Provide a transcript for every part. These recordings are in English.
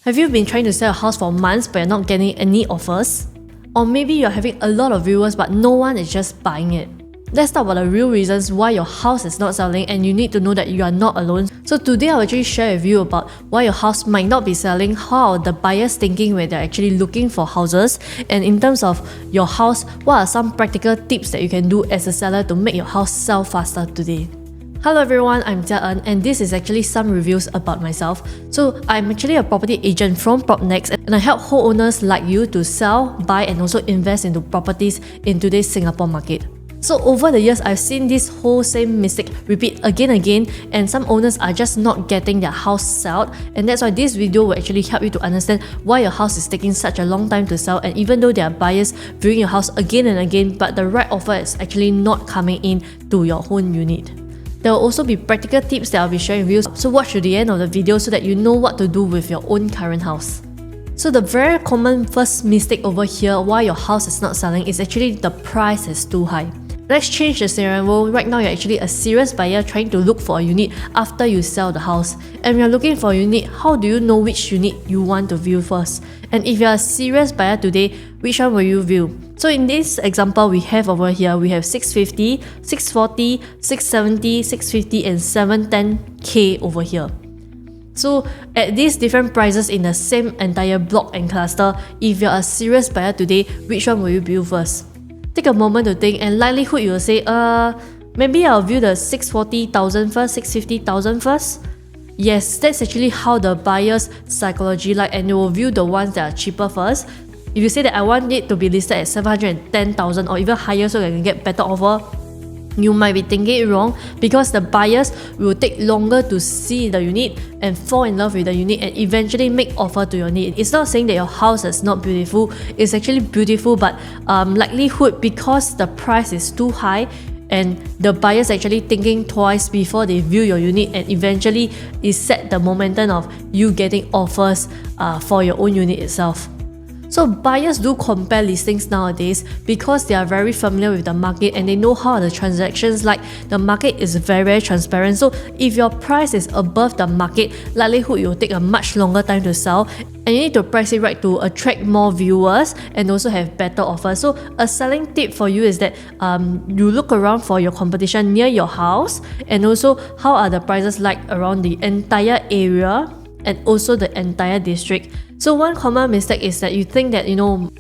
Have you been trying to sell a house for months but you're not getting any offers? Or maybe you're having a lot of viewers but no one is just buying it. Let's talk about the real reasons why your house is not selling, and you need to know that you are not alone. So today I'll actually share with you about why your house might not be selling, how are the buyers thinking when they're actually looking for houses, and in terms of your house, what are some practical tips that you can do as a seller to make your house sell faster today. Hello everyone, I'm Jia En, and this is actually some reviews about myself. So I'm actually a property agent from PropNext, and I help homeowners like you to sell, buy and also invest into properties in today's Singapore market. So over the years, I've seen this whole same mistake repeat again and again, and some owners are just not getting their house sold, and that's why this video will actually help you to understand why your house is taking such a long time to sell, and even though there are buyers viewing your house again and again, but the right offer is actually not coming in to your own unit. There will also be practical tips that I'll be sharing with you, so watch to the end of the video so that you know what to do with your own current house. So the very common first mistake over here why your house is not selling is actually the price is too high. Let's change the scenario. Right now you're actually a serious buyer trying to look for a unit after you sell the house. And when you're looking for a unit, how do you know which unit you want to view first? And if you're a serious buyer today, which one will you view? So in this example we have over here, we have 650, 640, 670, 650 and 710k over here. So at these different prices in the same entire block and cluster, if you're a serious buyer today, which one will you view first? Take a moment to think, and likelihood you will say, maybe I'll view the 640,000 first, 650,000 first. Yes, that's actually how the buyer's psychology like, and they will view the ones that are cheaper first. If you say that I want it to be listed at 710,000 or even higher so I can get better offer, you might be thinking it wrong, because the buyers will take longer to see the unit and fall in love with the unit and eventually make offer to your need. It's not saying that your house is not beautiful, it's actually beautiful, but likelihood, because the price is too high and the buyers actually thinking twice before they view your unit, and eventually it set the momentum of you getting offers for your own unit itself. So buyers do compare listings nowadays because they are very familiar with the market and they know how the transactions like. The market is very transparent, so if your price is above the market, likelihood it will take a much longer time to sell, and you need to price it right to attract more viewers and also have better offers. So a selling tip for you is that you look around for your competition near your house, and also how are the prices like around the entire area and also the entire district. So one common mistake is that you think that,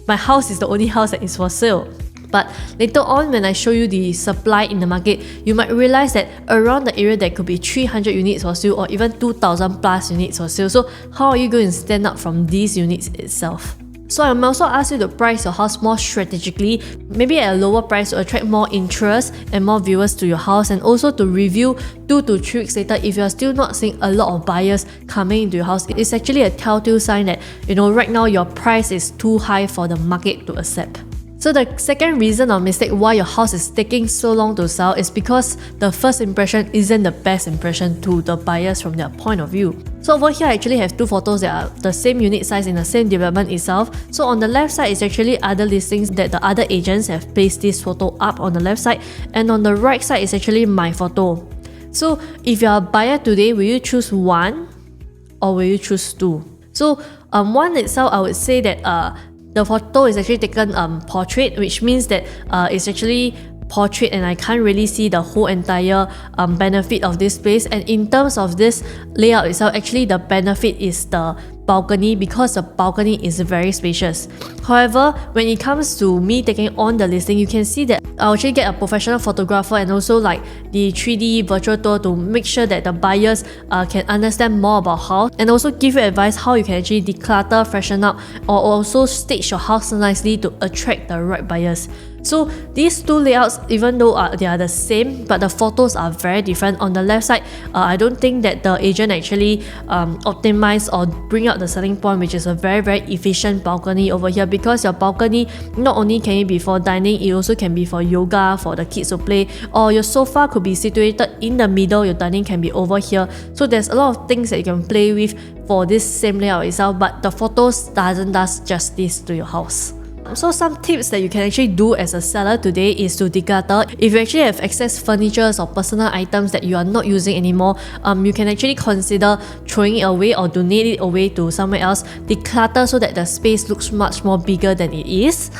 my house is the only house that is for sale. But later on when I show you the supply in the market, you might realize that around the area there could be 300 units for sale or even 2,000 plus units for sale. So how are you going to stand out from these units itself? So I may also ask you to price your house more strategically, maybe at a lower price to attract more interest and more viewers to your house, and also to review 2 to 3 weeks later if you're still not seeing a lot of buyers coming into your house. It's actually a telltale sign that right now your price is too high for the market to accept. So the second reason or mistake why your house is taking so long to sell is because the first impression isn't the best impression to the buyers from their point of view. So over here I actually have 2 photos that are the same unit size in the same development itself. So on the left side is actually other listings that the other agents have placed this photo up on the left side, and on the right side is actually my photo. So if you're a buyer today, will you choose 1 or will you choose 2? So one itself, I would say that the photo is actually taken portrait, which means that it's actually portrait and I can't really see the whole entire benefit of this space. And in terms of this layout itself, actually the benefit is the balcony, because the balcony is very spacious. However, when it comes to me taking on the listing, you can see that I'll actually get a professional photographer and also like the 3D virtual tour to make sure that the buyers can understand more about house, and also give you advice how you can actually declutter, freshen up, or also stage your house nicely to attract the right buyers. So these 2 layouts, even though they are the same, but the photos are very different. On the left side, I don't think that the agent actually optimize or bring out the selling point, which is a very efficient balcony over here, because your balcony not only can it be for dining, it also can be for yoga, for the kids to play, or your sofa could be situated in the middle, your dining can be over here. So there's a lot of things that you can play with for this same layout itself, but the photos doesn't do justice to your house. So some tips that you can actually do as a seller today is to declutter. If you actually have excess furniture or personal items that you are not using anymore, you can actually consider throwing it away or donate it away to somewhere else. Declutter so that the space looks much more bigger than it is.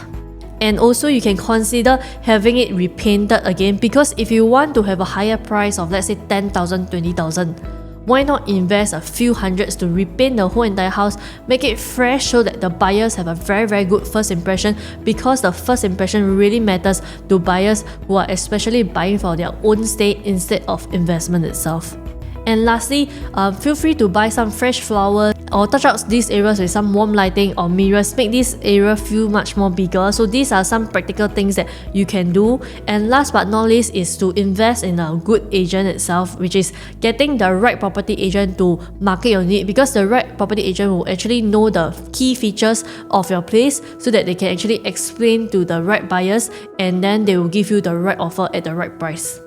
And also you can consider having it repainted again, because if you want to have a higher price of, let's say, 10,000, 20,000, why not invest a few hundreds to repaint the whole entire house, make it fresh so that the buyers have a very good first impression, because the first impression really matters to buyers who are especially buying for their own stay instead of investment itself. And lastly, feel free to buy some fresh flowers or touch up these areas with some warm lighting or mirrors, make this area feel much more bigger. So these are some practical things that you can do. And last but not least is to invest in a good agent itself, which is getting the right property agent to market your need, because the right property agent will actually know the key features of your place so that they can actually explain to the right buyers, and then they will give you the right offer at the right price.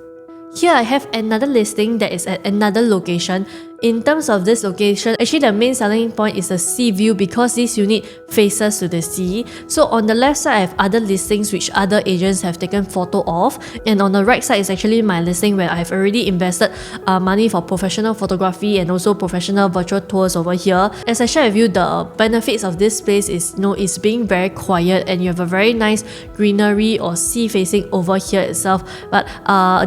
Here I have another listing that is at another location. In terms of this location, actually the main selling point is the sea view, because this unit faces to the sea. So on the left side I have other listings which other agents have taken photo of, and on the right side is actually my listing where I have already invested money for professional photography and also professional virtual tours over here. As I share with you, the benefits of this place is, it's being very quiet and you have a very nice greenery or sea facing over here itself. But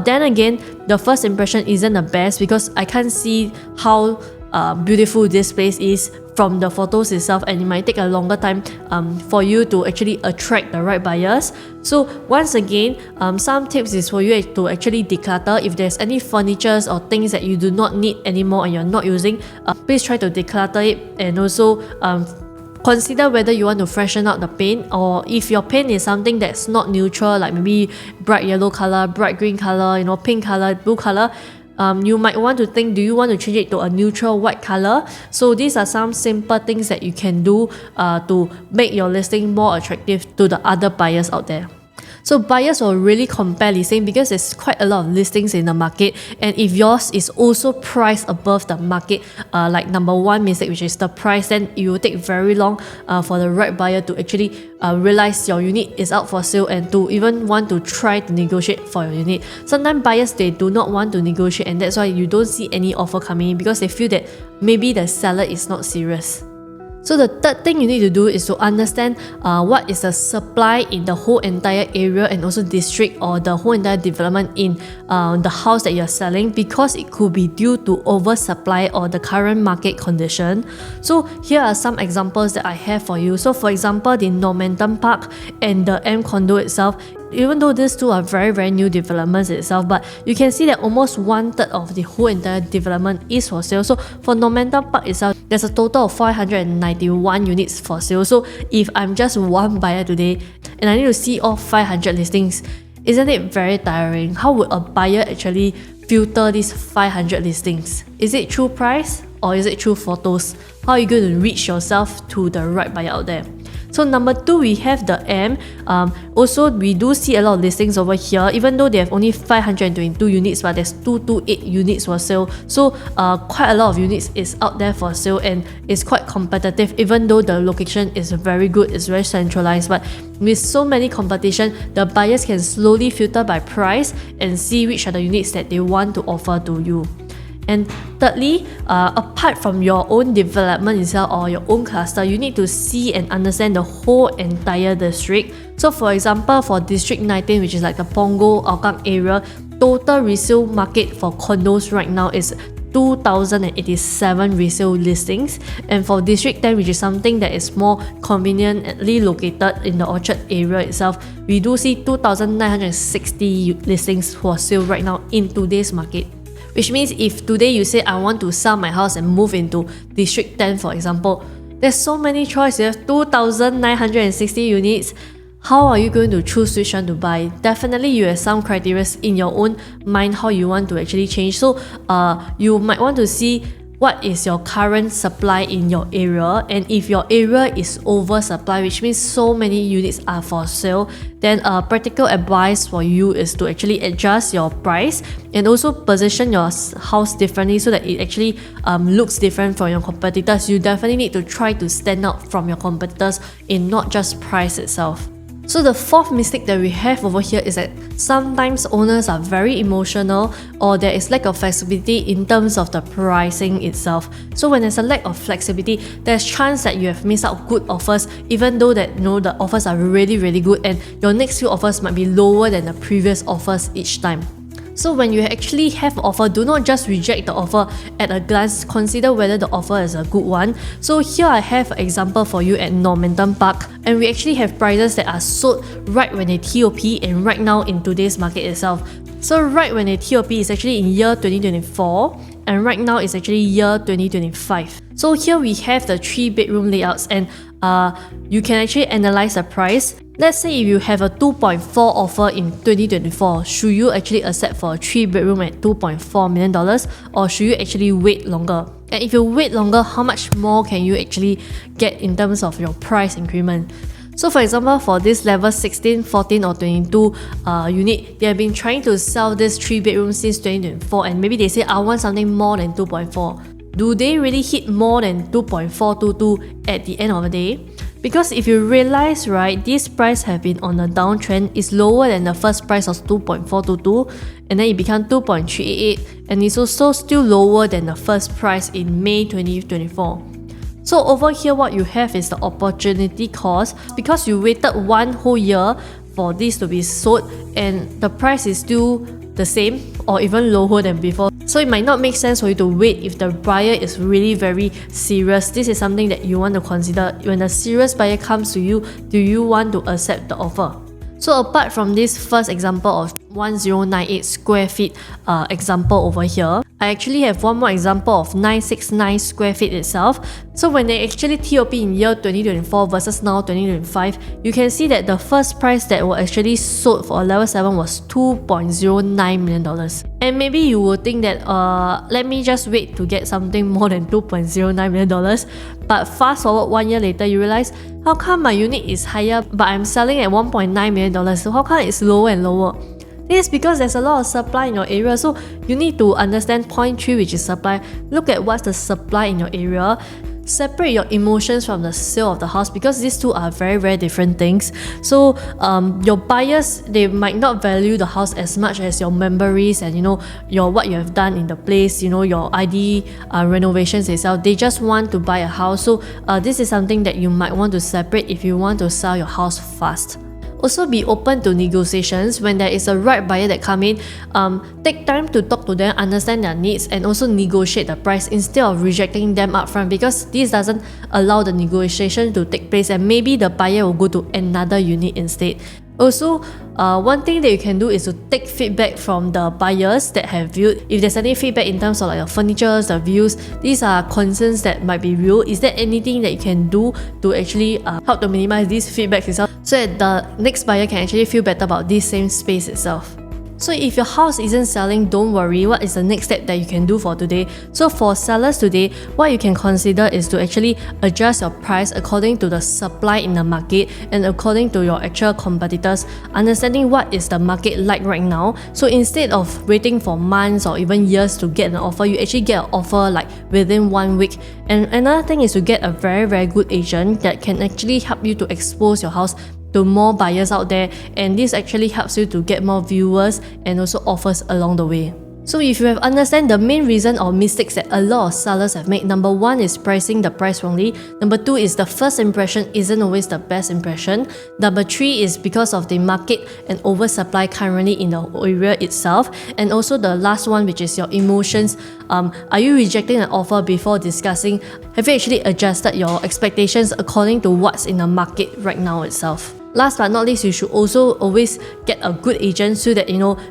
then again, the first impression isn't the best, because I can't see how beautiful this place is from the photos itself, and it might take a longer time for you to actually attract the right buyers. So once again, some tips is for you to actually declutter. If there's any furnitures or things that you do not need anymore and you're not using, please try to declutter it, and also consider whether you want to freshen out the paint, or if your paint is something that's not neutral, like maybe bright yellow color, bright green color, pink color, blue color, you might want to think, do you want to change it to a neutral white color? So these are some simple things that you can do to make your listing more attractive to the other buyers out there. So buyers will really compare listing, because there's quite a lot of listings in the market, and if yours is also priced above the market, like number one mistake, which is the price, then it will take very long for the right buyer to actually realize your unit is out for sale and to even want to try to negotiate for your unit. Sometimes buyers, they do not want to negotiate, and that's why you don't see any offer coming in, because they feel that maybe the seller is not serious. So the third thing you need to do is to understand what is the supply in the whole entire area and also district, or the whole entire development in the house that you're selling, because it could be due to oversupply or the current market condition. So here are some examples that I have for you. So for example, the Normanton Park and the M condo itself, even though these two are very new developments itself, but you can see that almost 1/3 of the whole entire development is for sale. So for Normanton Park itself, there's a total of 591 units for sale. So if I'm just one buyer today and I need to see all 500 listings, isn't it very tiring? How would a buyer actually filter these 500 listings? Is it through price or is it through photos? How are you going to reach yourself to the right buyer out there? So number two, we have the M. Also, we do see a lot of listings over here, even though they have only 522 units, but there's 228 units for sale. So quite a lot of units is out there for sale, and it's quite competitive, even though the location is very good, it's very centralized. But with so many competition, the buyers can slowly filter by price and see which are the units that they want to offer to you. And thirdly, apart from your own development itself or your own cluster, you need to see and understand the whole entire district. So for example, for District 19, which is like the Punggol, Hougang area, total resale market for condos right now is 2,087 resale listings. And for District 10, which is something that is more conveniently located in the Orchard area itself, we do see 2,960 listings for sale right now in today's market. Which means if today you say, I want to sell my house and move into District 10, for example, there's so many choices. You have 2,960 units. How are you going to choose which one to buy? Definitely you have some criteria in your own mind how you want to actually change. So you might want to see what is your current supply in your area, and if your area is oversupply, which means so many units are for sale, then a practical advice for you is to actually adjust your price and also position your house differently so that it actually looks different from your competitors. You definitely need to try to stand out from your competitors in not just price itself. So the fourth mistake that we have over here is that sometimes owners are very emotional, or there is lack of flexibility in terms of the pricing itself. So when there's a lack of flexibility, there's chance that you have missed out good offers, even though that the offers are really good, and your next few offers might be lower than the previous offers each time. So when you actually have an offer, do not just reject the offer at a glance, consider whether the offer is a good one. So here I have an example for you at Normanton Park, and we actually have prices that are sold right when they TOP and right now in today's market itself. So right when they TOP is actually in year 2024, and right now it's actually year 2025. So here we have the 3-bedroom layouts, and you can actually analyze the price. Let's say if you have a 2.4 offer in 2024, should you actually accept for a 3-bedroom at $2.4 million, or should you actually wait longer? And if you wait longer, how much more can you actually get in terms of your price increment? So for example, for this level 16, 14 or 22 unit, they have been trying to sell this 3-bedroom since 2024, and maybe they say I want something more than 2.4. Do they really hit more than 2.422 at the end of the day? Because if you realize, right, this price have been on a downtrend, is lower than the first price of 2.422, and then it became 2.388, and it's also still lower than the first price in May 2024. So over here, what you have is the opportunity cost, because you waited 1 whole year for this to be sold, and the price is still the same or even lower than before. So it might not make sense for you to wait if the buyer is really very serious. This is something that you want to consider. When a serious buyer comes to you, do you want to accept the offer? So apart from this first example of 1098 square feet example over here, I actually have one more example of 969 square feet itself. So when they actually TOP in year 2024 versus now 2025, you can see that the first price that was actually sold for a level 7 was $2.09 million. And maybe you will think that let me just wait to get something more than $2.09 million. But fast forward 1 year later, you realize, how come my unit is higher but I'm selling at $1.9 million? So how come it's lower and lower? This is because there's a lot of supply in your area. So you need to understand point 3, which is supply. Look at what's the supply in your area. Separate your emotions from the sale of the house, because these two are very different things. So your buyers, they might not value the house as much as your memories and your what you have done in the place, your ID renovations itself. They just want to buy a house. So this is something that you might want to separate if you want to sell your house fast. Also, be open to negotiations. When there is a right buyer that come in, take time to talk to them, understand their needs, and also negotiate the price instead of rejecting them upfront, because this doesn't allow the negotiation to take place, and maybe the buyer will go to another unit instead. Also, one thing that you can do is to take feedback from the buyers that have viewed. If there's any feedback in terms of like the furniture, the views, these are concerns that might be real. Is there anything that you can do to actually help to minimize these feedbacks itself, so that the next buyer can actually feel better about this same space itself? So if your house isn't selling, don't worry. What is the next step that you can do for today? So for sellers today, what you can consider is to actually adjust your price according to the supply in the market and according to your actual competitors, understanding what is the market like right now. So instead of waiting for months or even years to get an offer, you actually get an offer like within 1 week. And another thing is to get a very good agent that can actually help you to expose your house to more buyers out there, and this actually helps you to get more viewers and also offers along the way. So if you have understand the main reason or mistakes that a lot of sellers have made, number 1 is pricing the price wrongly. Number 2 is the first impression isn't always the best impression. Number 3 is because of the market and oversupply currently in the area itself. And also the last one, which is your emotions. Are you rejecting an offer before discussing? Have you actually adjusted your expectations according to what's in the market right now itself? Last but not least, you should also always get a good agent so that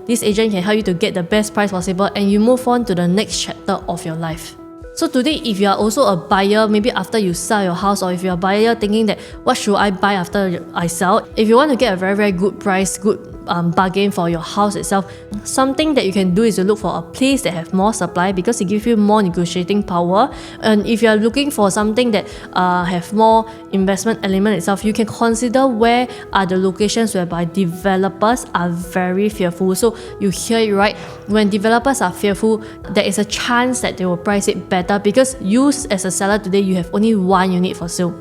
this agent can help you to get the best price possible and you move on to the next chapter of your life. So today, if you are also a buyer, maybe after you sell your house, or if you're a buyer thinking that what should I buy after I sell, if you want to get a very good price, good bargain for your house itself. Something that you can do is to look for a place that have more supply because it gives you more negotiating power. And if you are looking for something that have more investment element itself, you can consider where are the locations whereby developers are very fearful. So you hear it right, when developers are fearful, there is a chance that they will price it better because you as a seller today, you have only one unit for sale.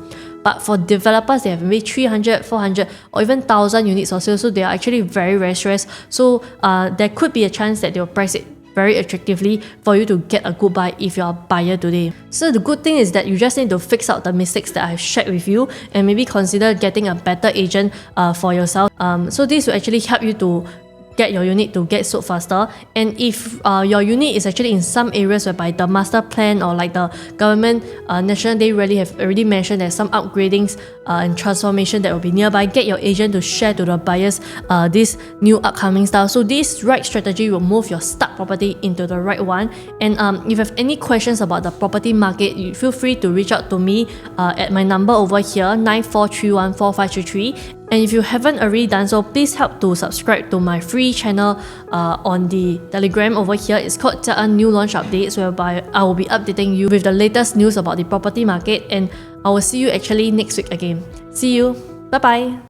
But for developers, they have maybe 300, 400 or even 1,000 units for sale, so they are actually very, very stressed. So there could be a chance that they will price it very attractively for you to get a good buy if you're a buyer today. So the good thing is that you just need to fix out the mistakes that I've shared with you and maybe consider getting a better agent for yourself. So this will actually help you to get your unit to get sold faster. And if your unit is actually in some areas whereby the master plan or like the government National Day rally have already mentioned there's some upgradings and transformation that will be nearby, get your agent to share to the buyers this new upcoming style. So this right strategy will move your stuck property into the right one. And if you have any questions about the property market, you feel free to reach out to me at my number over here, 94314533. And if you haven't already done so, please help to subscribe to my free channel on the Telegram over here. It's called New Launch Updates, whereby I will be updating you with the latest news about the property market. And I will see you actually next week again. See you. Bye bye.